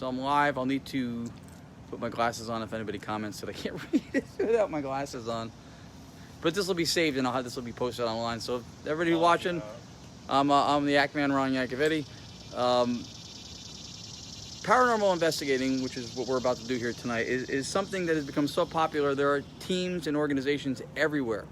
So I'm live. I'll need to put my glasses on if anybody comments that I can't read it without my glasses on. But this will be saved and this will be posted online. So everybody watching, I'm the Yacman, Ron Yakovetti. Paranormal investigating, which is what we're about to do here tonight, is something that has become so popular. There are teams and organizations everywhere.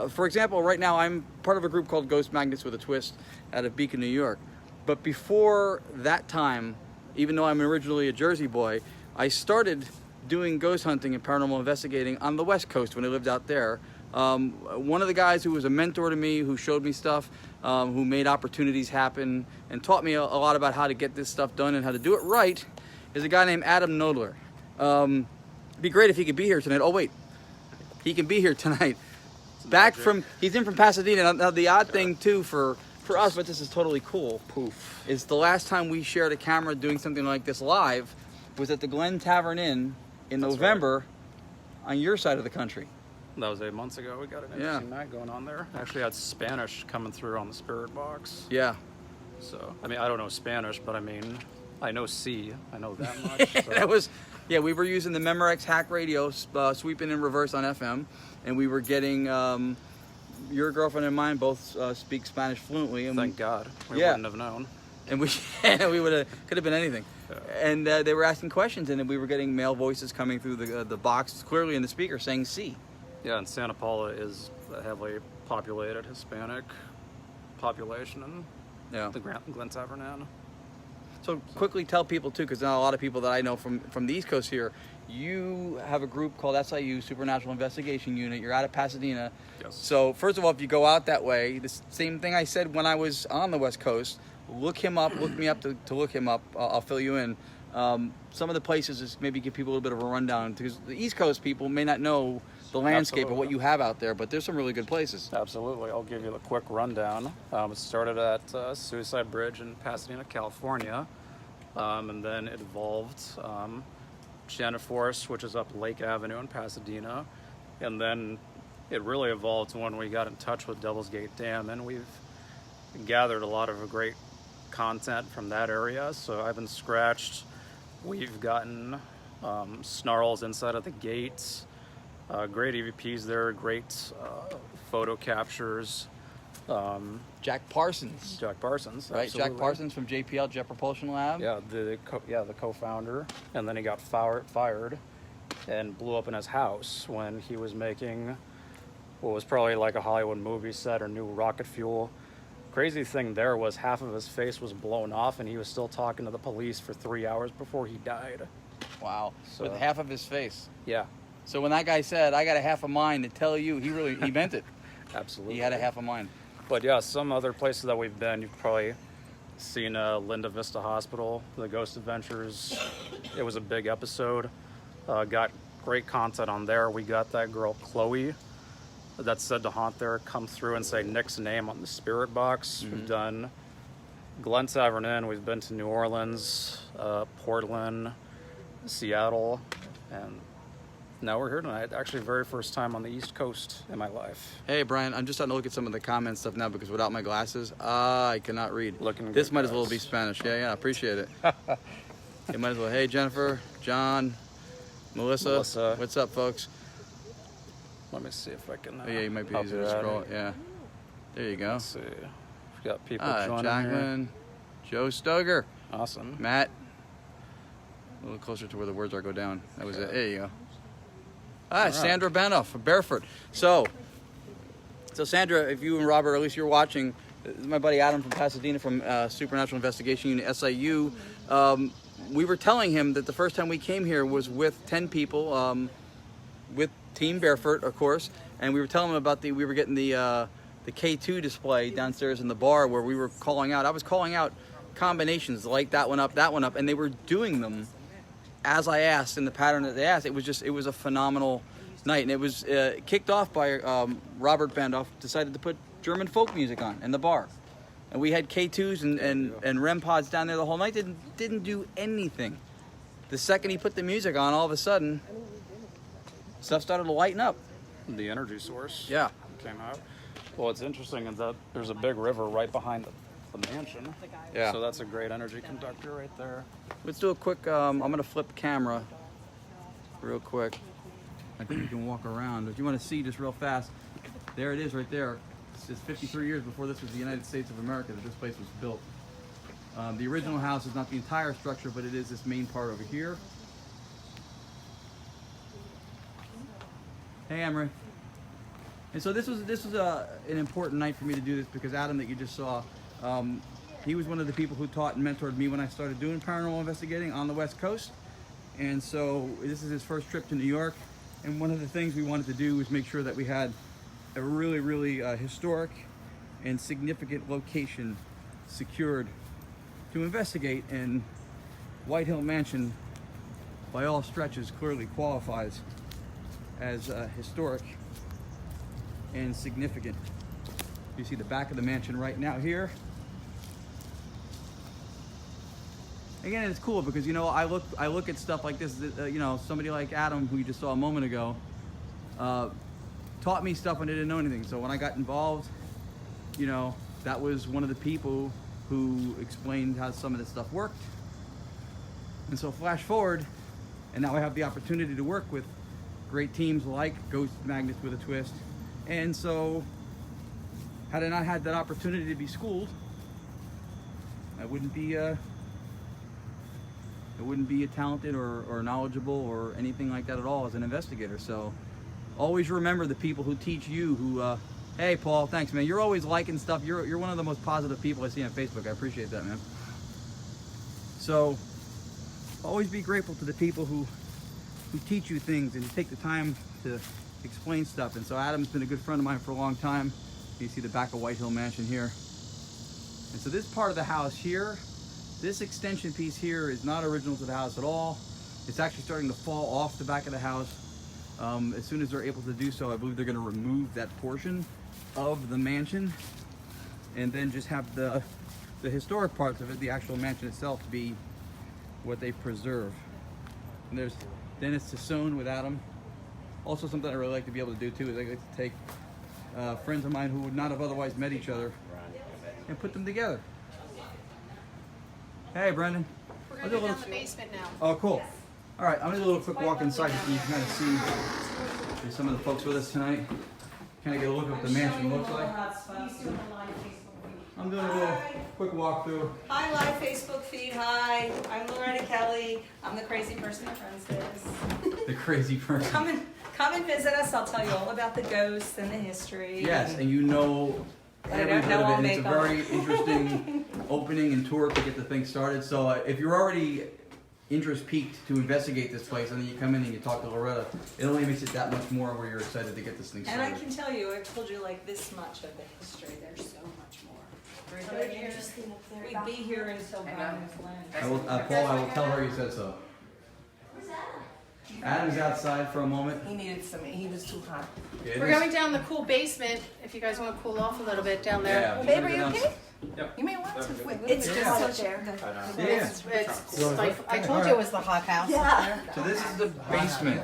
For example, right now I'm part of a group called Ghost Magnets with a Twist out of Beacon, New York. But before that time, even though I'm originally a Jersey boy, I started doing ghost hunting and paranormal investigating on the West Coast when I lived out there. One of the guys who was a mentor to me, who showed me stuff, who made opportunities happen and taught me a lot about how to get this stuff done and how to do it right, is a guy named Adam Knoedler. It'd be great if he could be here tonight. Oh wait, he can be here tonight. He's in from Pasadena. Now the odd thing too for us, but this is totally cool, is the last time we shared a camera doing something like this live was at the Glen Tavern Inn in November on your side of the country. That was 8 months ago. We got an interesting night going on there. Actually had Spanish coming through on the spirit box. Yeah. So, I mean, I don't know Spanish, but I mean, I know C. I know that much. So. We were using the Memorex hack radio, sweeping in reverse on FM, and we were getting, your girlfriend and mine both speak Spanish fluently. And Thank God. We wouldn't have known. And we could have been anything. Yeah. And they were asking questions, and then we were getting male voices coming through the box, clearly in the speaker, saying C. Yeah, and Santa Paula is a heavily populated Hispanic population in the Glen Tavern Inn. So quickly tell people too, because now a lot of people that I know from the East Coast here, you have a group called SIU'S, Supernatural Investigation Unit. You're out of Pasadena. Yes. So first of all, if you go out that way, the same thing I said when I was on the West Coast, look me up to look him up. I'll fill you in. Some of the places is maybe give people a little bit of a rundown, because the East Coast people may not know the landscape of what you have out there, but there's some really good places. Absolutely. I'll give you a quick rundown. It started at Suicide Bridge in Pasadena, California, and then it evolved Shannon Forest, which is up Lake Avenue in Pasadena, and then it really evolved when we got in touch with Devil's Gate Dam, and we've gathered a lot of great content from that area. So I've been scratched. We've gotten snarls inside of the gates, great EVPs there, great photo captures. Jack Parsons, right? Absolutely. Jack Parsons from JPL, Jet Propulsion Lab. Yeah, the co-founder, and then he got fired and blew up in his house when he was making what was probably like a Hollywood movie set or new rocket fuel. Crazy thing there was half of his face was blown off, and he was still talking to the police for 3 hours before he died. Wow. So, with half of his face. Yeah. So when that guy said, "I got a half a mind to tell you," he meant it. Absolutely. He had a half a mind. But yeah, some other places that we've been, you've probably seen Linda Vista Hospital, the Ghost Adventures. It was a big episode. Got great content on there. We got that girl Chloe that's said to haunt there come through and say Nick's name on the spirit box. Mm-hmm. We've done Glen Tavern Inn. We've been to New Orleans, Portland, Seattle, and now we're here tonight. Actually, very first time on the East Coast in my life. Hey, Brian, I'm just starting to look at some of the comment stuff now, because without my glasses, I cannot read. This might as well be Spanish. Yeah, appreciate it. You might as well. Hey, Jennifer, John, Melissa. What's up, folks? Let me see if I can. Yeah, you might be easier to scroll. Yeah, there you go. Let's see. We've got people joining Yacman, here. Joe Stoger. Awesome. Matt. A little closer to where the words are. Go down. That was it. There you go. Right. Sandra Banoff from Barefoot. So Sandra, if you and Robert, or at least you're watching, this is my buddy Adam from Pasadena from Supernatural Investigation Unit, SIU. We were telling him that the first time we came here was with 10 people, with Team Barefoot, of course, and we were telling him about we were getting the K2 display downstairs in the bar where we were calling out. I was calling out combinations like that one up, and they were doing them as I asked in the pattern that they asked. It was a phenomenal night, and it was kicked off by Robert Bandoff decided to put German folk music on in the bar, and we had K2s and REM pods down there the whole night. Didn't do anything. The second he put the music on, all of a sudden stuff started to lighten up. The energy source came out. Well, it's interesting is that there's a big river right behind the the mansion. Yeah. So that's a great energy conductor right there. Let's do a quick, I'm gonna flip camera real quick. I think you can walk around. If you want to see just real fast, there it is right there. It's just 53 years before this was the United States of America that this place was built. The original house is not the entire structure, but it is this main part over here. Hey, Emery. And so this was an important night for me to do this because Adam, that you just saw, he was one of the people who taught and mentored me when I started doing paranormal investigating on the West Coast. And so this is his first trip to New York. And one of the things we wanted to do was make sure that we had a really, really historic and significant location secured to investigate. And Whitehill Mansion, by all stretches, clearly qualifies as historic and significant. You see the back of the mansion right now here. Again, it's cool because, you know, I look at stuff like this, you know, somebody like Adam, who you just saw a moment ago, taught me stuff when I didn't know anything. So when I got involved, you know, that was one of the people who explained how some of this stuff worked. And so flash forward, and now I have the opportunity to work with great teams like Ghost Magnets with a Twist. And so, had I not had that opportunity to be schooled, I wouldn't be talented or knowledgeable or anything like that at all as an investigator. So always remember the people who teach you, who, hey Paul, thanks man. You're always liking stuff. You're one of the most positive people I see on Facebook. I appreciate that, man. So always be grateful to the people who teach you things and take the time to explain stuff. And so Adam's been a good friend of mine for a long time. You see the back of Whitehill Mansion here. And so this part of the house here, this extension piece here is not original to the house at all. It's actually starting to fall off the back of the house. As soon as they're able to do so, I believe they're going to remove that portion of the mansion and then just have the historic parts of it, the actual mansion itself, be what they preserve. And there's Dennis Tassone with Adam. Also something I really like to be able to do too is I like to take friends of mine who would not have otherwise met each other and put them together. Hey, Brendan. We're going to go down the basement now. Oh, cool. All right, I'm going to do a little quick walk inside so you can kind of see there's some of the folks with us tonight. Kind of get a look at what the mansion looks like. I'm doing a little quick walkthrough. Hi, live Facebook feed. Hi, I'm Loretta Kelly. I'm the crazy person my friends is. The crazy person. Come and visit us. I'll tell you all about the ghosts and the history. Yes, and you know every bit of it. And it's a very interesting opening and tour to get the thing started. So if you're already interest peaked to investigate this place, and then you come in and you talk to Loretta, it only makes it that much more where you're excited to get this thing started. And I can tell you, I've told you like this much of the history. There's so much more. We'd be here until God was land. Paul, I will tell her you said so. Adam's outside for a moment. He needed some, he was too hot. Yeah, We're going down the cool basement if you guys want to cool off a little bit down there. Yeah, Babe, are you okay? Yep. You may want to. It's Yeah. just Sit such there. Yeah. It's stifling. I told you it was the hot house. Yeah. So this is the basement.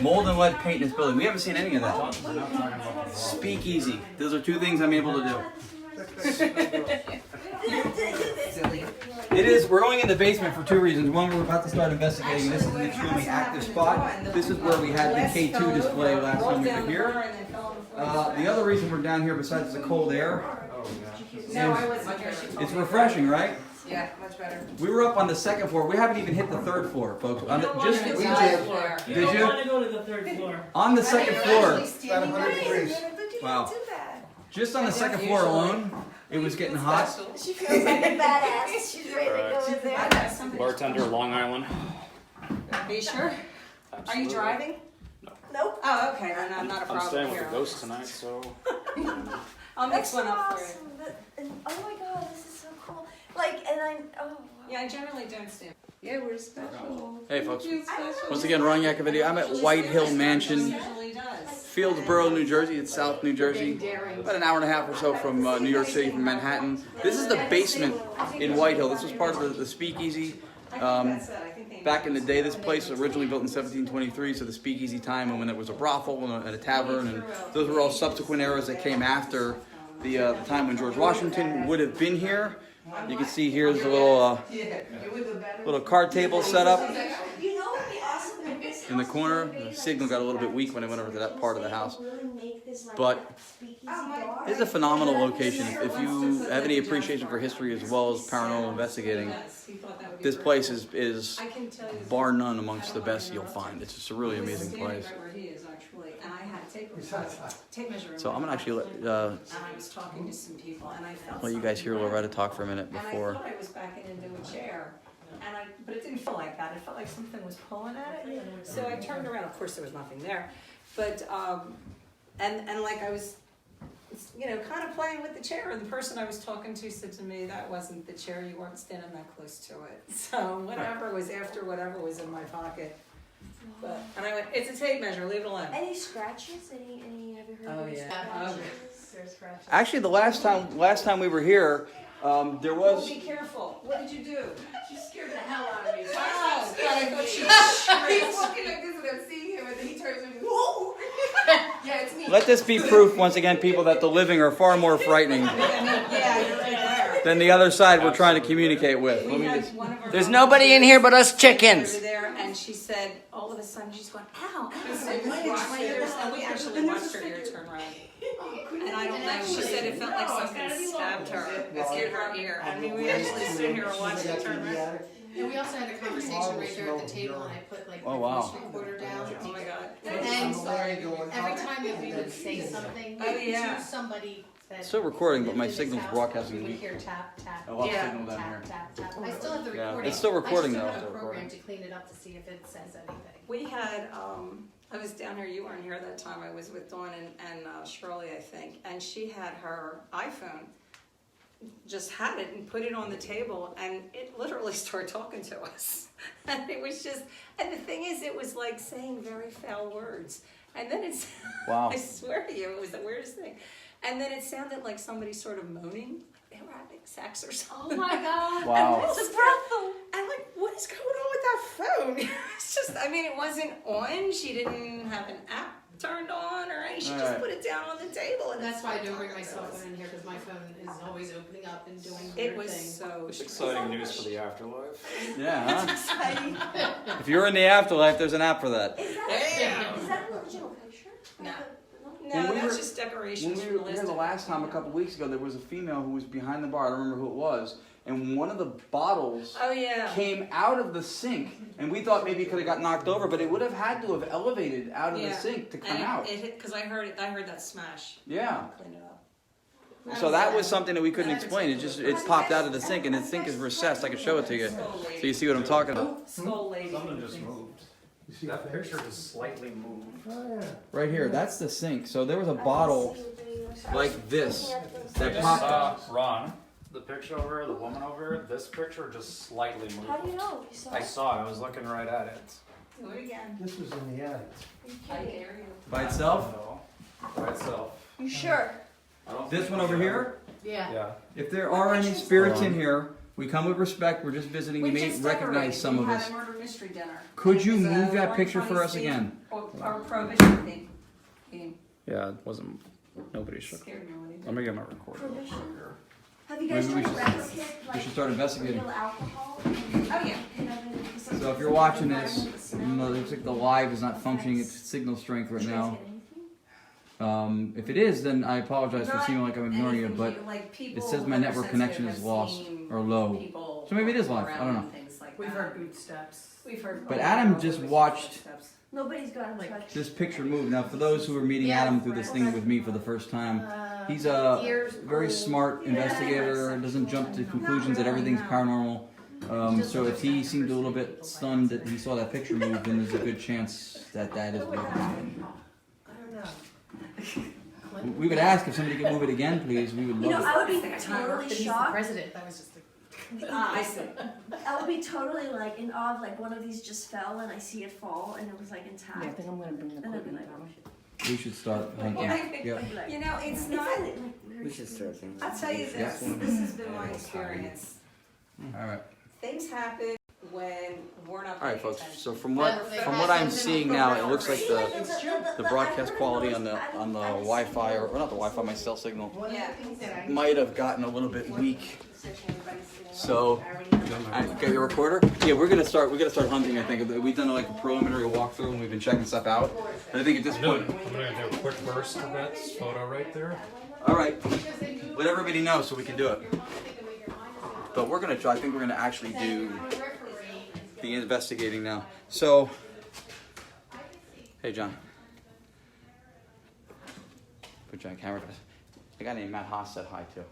Mold and lead paint in this building. We haven't seen any of that. Speakeasy. Those are two things I'm able to do. It is, we're going in the basement for two reasons. One, we're about to start investigating. This is an extremely active spot. This is where we had the K2 display last time we were here. The other reason we're down here, besides the cold air, No, I wasn't here. it's refreshing, right? Yeah, much better. We were up on the second floor. We haven't even hit the third floor, folks. Did you? I want to go to the third floor. On the second floor, About 100 degrees. wow. Just on the second floor alone, it was getting hot. She feels like a badass. She's ready to go in there. Bartender, Long Island. Are you sure? Are you Absolutely. driving? Nope. Oh, okay, then I'm not a I'm problem staying with here. the ghost tonight, so I'll mix one up for you. Awesome. And, oh my god, this is so cool. Like, and I, oh. Wow. Yeah, I generally don't stand. Yeah, we're special. Hey, folks. We're special. Once again, Ron Yacman video. I'm at Whitehill Mansion, Usually does. Fieldsboro, New Jersey. It's South New Jersey. About an hour and a half or so from New York City, from Manhattan. This is the basement in Whitehill. This was part of the speakeasy. Back in the day, this place was originally built in 1723, so the speakeasy time, and when it was a brothel and a tavern, and those were all subsequent eras that came after the time when George Washington would have been here. You can see here's a little card table set up You know what would be awesome in this in the house? corner. Maybe, The like, signal got a little bit weak when I went over to that part of the house. But it's a It's phenomenal location. If you have any appreciation for history as well as paranormal investigating, Yes, he thought that would be this very place cool. is I can tell you. bar none amongst the best you'll find. It's just a really I was amazing standing place. right where he is actually, and I had tape measure. in So my I'm gonna actually pocket. let And I was talking to some people, and I felt. you guys hear something Loretta talk for a minute And I before. thought I was backing into a chair, but it didn't feel like that. It felt like something was pulling at it. So I turned around. Of course, there was nothing there, but and like I was, kind of playing with the chair. And the person I was talking to said to me, "That wasn't the chair. You weren't standing that close to it." So whatever was after whatever was in my pocket. And I went, "It's a tape measure. Leave it alone." Any scratches? Any? Have you heard Oh, of any yeah. scratches? Actually, the last time we were here, there Oh, was. be careful. What did you do? She scared the hell out of me. Wow. God, I thought she He's walking like this and I'm seeing him and then he turns and whoa! Yeah, it's me. Let this be proof once again, people, that the living are far more frightening Yeah, you're right there. than the other side we're trying to communicate with. Let We me had just. one of our There's nobody in here but us chickens. over there, and she said, all of a sudden, she's going, ow, ow, my ears, and we actually watched her ear turn red. And I don't know, she said it felt like something stabbed her, in her ear. I mean, we actually stood here and watched it turn red. And we also had a conversation right there at the table, and I put like my Oh, wow. voice recorder down. Oh my God. And every time that we would say something Oh, yeah. to somebody that Still recording, but my lived in this signal's house, broadcasting we would weak. hear tap, tap, I lost Yeah. signal down here. tap, tap, tap. I still have the Yeah, recording. it's still recording, I though. just don't have Still a program recording. to clean it up to see if it says anything. We had, I was down here, you weren't here that time, I was with Dawn and Shirley, I think, and she had her iPhone, just had it and put it on the table, and it literally started talking to us. And it was just, and the thing is, it was like saying very foul words. And then it's, Wow. I swear to you, it was the weirdest thing. And then it sounded like somebody sort of moaning, like they were having sex or something. Oh my God. Wow. And it's a brothel. I'm like, what is going on with that phone? It's just, I mean, it wasn't on. She didn't have an app turned on or anything. She just Alright. put it down on the table. And That's it why I started don't bring my talking to cell us. phone in here, because my phone is always opening up and doing It weird was things. so It's exciting news for the afterlife. Yeah, huh? If you're in the afterlife, there's an app for that. Is Yeah. that an original picture? No. When No, we that's were- just When decorations we from were the here list. the last time, a couple weeks ago, there was a female who was behind the bar. I don't remember who it was. And one of the bottles Oh, yeah. came out of the sink. And we thought maybe it could have got knocked over, but it would have had to have elevated out of the Yeah. sink to come And out. it hit, because I heard that smash. Yeah. Clean it up. So that was something that we couldn't explain. It popped out of the sink, and the sink is recessed. I could show it to you, so you see what I'm talking about. Skull lady. Something just moved. That picture just slightly moved. Right here, that's the sink. So there was a bottle like this that I popped. just saw Ron, the picture over, the woman over. This picture just slightly moved. How do you know? You saw I it? saw it. I was looking right at it. Do it again. This was in the attic. I dare you. By itself. No, by itself. You sure? I don't This think one we over should. here. Yeah. Yeah. If there are any spirits in here, we come with respect. We're just visiting. You We may just recognize decorated. some We of had us. a murder mystery dinner. Could you It was, move that Warren picture for us 20 again? Or prohibition theme. Yeah, it wasn't. Nobody shook. Scared me when he did. Let me get my recorder. Prohibition. Have you guys Maybe we tried should- Replica, We like should start investigating. real alcohol? Oh, yeah. So if you're watching this, even though it looks like the live is not functioning at signal strength right now. If it is, then I apologize for seeming like I'm ignoring you, but it says my network connection is lost or low. So maybe it is live. I don't know. We've heard footsteps. We've heard. But Adam just watched Nobody's gone like this picture move. Now, for those who are meeting Yeah. Adam through this thing with me for the first time, he's a very smart investigator, doesn't jump to conclusions that everything's paranormal. So if he seemed a little bit stunned that he saw that picture move, then there's a good chance that that is what happened. We would ask if somebody could move it again, please. We would You know, love it. I would be totally He's the shocked. president. That was just like. I see. I would be totally like in awe of like one of these just fell and I see it fall and it was like intact. Yeah, I think I'm gonna bring the And I'd be equipment like, down. We should start. Thank you. Yep. I'd be like, You know, it's it's not. like weird We should to start me. things. I'll tell you this. This has been my experience. All right. Things happen when we're not All right, paying folks. attention. So from what I'm seeing now, it looks like the broadcast quality on the Wi-Fi, or not the Wi-Fi, my cell signal Yeah. might have gotten a little bit weak. So, I got your recorder? Yeah, we're gonna start hunting. I think we've done like a preliminary walkthrough and we've been checking stuff out. And I think at this point, I'm gonna do a quick burst of that photo right there. all right, let everybody know so we can do it. But we're gonna try. I think we're gonna actually do the investigating now. So, hey John, put you on camera. A guy named Matt Haas said hi too.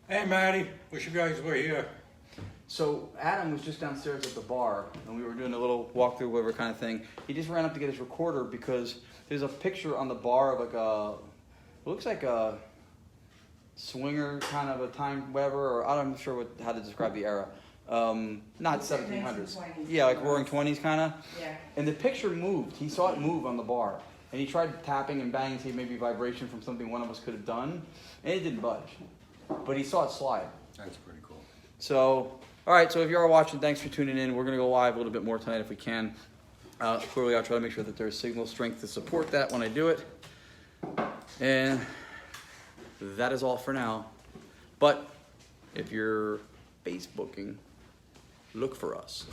Hey, Maddie, wish you guys were here. So Adam was just downstairs at the bar, and we were doing a little walkthrough, whatever kind of thing. He just ran up to get his recorder because there's a picture on the bar of like it looks like a swinger kind of a time, whatever, or I'm not sure how to describe the era. Not 1700s. Yeah, like Roaring 20s kind of. Yeah. And the picture moved. He saw it move on the bar, and he tried tapping and banging to see maybe vibration from something one of us could have done, and it didn't budge. But he saw it slide. That's pretty cool. So, all right, so if you are watching, thanks for tuning in. We're going to go live a little bit more tonight if we can. Clearly, I'll try to make sure that there's signal strength to support that when I do it. And that is all for now. But if you're Facebooking, look for us.